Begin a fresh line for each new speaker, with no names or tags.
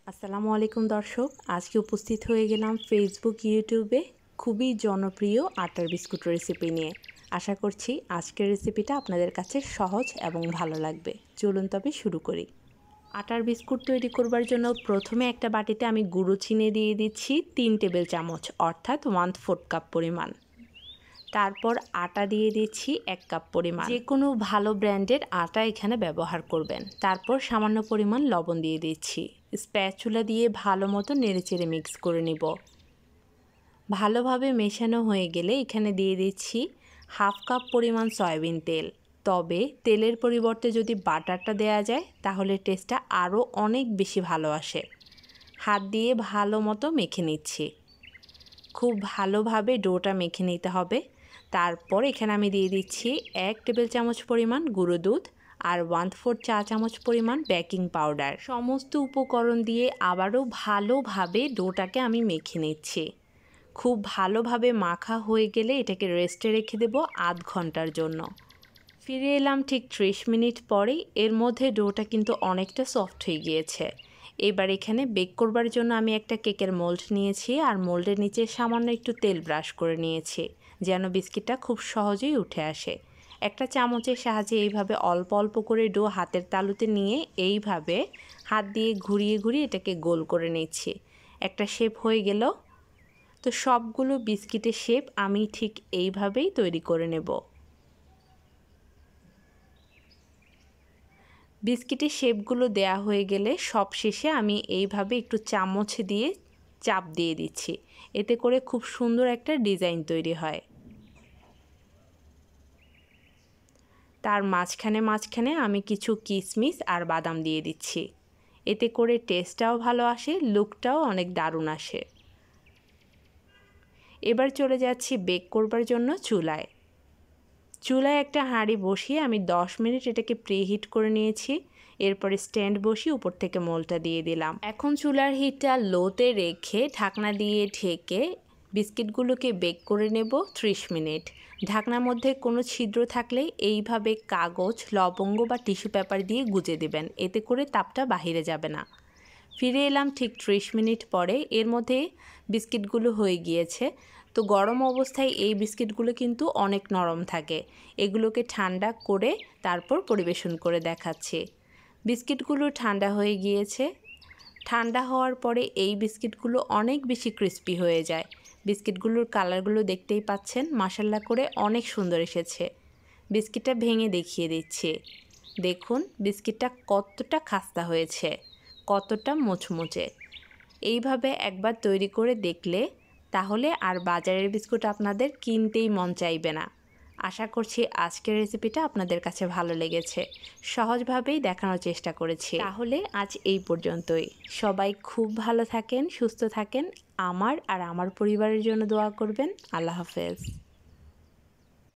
আসসালামু আলাইকুম দর্শক, আজকে উপস্থিত হয়ে গেলাম ফেসবুক ইউটিউবে খুবই জনপ্রিয় আটার বিস্কুট রেসিপি নিয়ে। আশা করছি আজকের রেসিপিটা আপনাদের কাছে সহজ এবং ভালো লাগবে। চলুন তবে শুরু করি। আটার বিস্কুট তৈরি করবার জন্য প্রথমে একটা বাটিতে আমি গুঁড়ো চিনি দিয়ে দিচ্ছি 3 টেবিল চামচ অর্থাৎ 1/4 কাপ পরিমাণ। তারপর আটা দিয়ে দিচ্ছি 1 কাপ পরিমাণ। যে কোনো ভালো ব্র্যান্ডের আটা এখানে ব্যবহার করবেন। তারপর সামান্য পরিমাণ লবণ দিয়ে দিচ্ছি। স্প্যাচুলা দিয়ে ভালো মতো নেড়েচেড়ে মিক্স করে নিব। ভালোভাবে মেশানো হয়ে গেলে এখানে দিয়ে দিচ্ছি 1/2 কাপ পরিমাণ সয়াবিন তেল। তবে তেলের পরিবর্তে যদি বাটারটা দেওয়া যায় তাহলে টেস্টটা আরও অনেক বেশি ভালো আসে। হাত দিয়ে ভালো মতো মেখে নিচ্ছি। খুব ভালোভাবে ডোটা মেখে নিতে হবে। তারপর এখানে আমি দিয়ে দিচ্ছি 1 টেবিল চামচ পরিমাণ গুঁড়ো দুধ আর 1/4 চা চামচ পরিমাণ বেকিং পাউডার। সমস্ত উপকরণ দিয়ে আবারও ভালোভাবে ডোটাকে আমি মেখে নিচ্ছি। খুব ভালোভাবে মাখা হয়ে গেলে এটাকে রেস্টে রেখে দেব আধ ঘন্টার জন্য। ফিরে এলাম ঠিক 30 মিনিট পরেই। এর মধ্যে ডোটা কিন্তু অনেকটা সফট হয়ে গিয়েছে। এবার এখানে বেক করবার জন্য আমি একটা কেকের মোল্ড নিয়েছি আর মোল্ডের নিচে সামান্য একটু তেল ব্রাশ করে নিয়েছি যেন বিস্কিটটা খুব সহজেই উঠে আসে। একটা চামচের সাহায্যে এইভাবে অল্প অল্প করে ডো হাতের তালুতে নিয়ে এইভাবে হাত দিয়ে ঘুরিয়ে ঘুরিয়ে এটাকে গোল করে নিচ্ছি। একটা শেপ হয়ে গেল। তো সবগুলো বিস্কিটের শেপ আমি ঠিক এইভাবেই তৈরি করে নেব। বিস্কিটের শেপগুলো দেয়া হয়ে গেলে সব শেষে আমি এইভাবে একটু চামচ দিয়ে চাপ দিয়ে দিচ্ছি। এতে করে খুব সুন্দর একটা ডিজাইন তৈরি হয়। তার মাঝখানে আমি কিছু কিশমিশ আর বাদাম দিয়ে দিচ্ছি। এতে করে টেস্টটাও ভালো আসে, লুকটাও অনেক দারুণ আসে। এবার চলে যাচ্ছি বেক করবার জন্য চুলায়। চুলায় একটা হাঁড়ি বসিয়ে আমি 10 মিনিট এটাকে প্রিহিট করে নিয়েছি। এরপর স্ট্যান্ড বসিয়ে উপর থেকে মোলটা দিয়ে দিলাম। এখন চুলার হিটটা লোতে রেখে ঢাকনা দিয়ে ঢেকে বিস্কিটগুলোকে বেক করে নেব 30 মিনিট। ঢাকনার মধ্যে কোনো ছিদ্র থাকলে এইভাবে কাগজ, লবঙ্গ বা টিস্যু পেপার দিয়ে গুজে দেবেন। এতে করে তাপটা বাহিরে যাবে না। ফিরে এলাম ঠিক 30 মিনিট পরে। এর মধ্যে বিস্কিটগুলো হয়ে গিয়েছে। তো গরম অবস্থায় এই বিস্কিটগুলো কিন্তু অনেক নরম থাকে। এগুলোকে ঠান্ডা করে তারপর পরিবেশন করে দেখাচ্ছি। বিস্কিটগুলো ঠান্ডা হয়ে গিয়েছে। ঠান্ডা হওয়ার পরে এই বিস্কিটগুলো অনেক বেশি ক্রিস্পি হয়ে যায়। বিস্কিটগুলোর কালারগুলো দেখতেই পাচ্ছেন, মাশাআল্লাহ করে অনেক সুন্দর এসেছে। বিস্কিটটা ভেঙে দেখিয়ে দিচ্ছি। দেখুন বিস্কিটটা কতটা খাস্তা হয়েছে, কতটা মুচমুচে। এইভাবে একবার তৈরি করে দেখলে তাহলে আর বাজারের বিস্কুট আপনাদের কিনতেই মন চাইবে না। আশা করছি আজকের রেসিপিটা আপনাদের কাছে ভালো লেগেছে। সহজভাবেই দেখানোর চেষ্টা করেছি। তাহলে আজ এই পর্যন্তই। সবাই খুব ভালো থাকেন, সুস্থ থাকেন। আমার আর আমার পরিবারের জন্য দোয়া করবেন। আল্লাহ হাফেজ।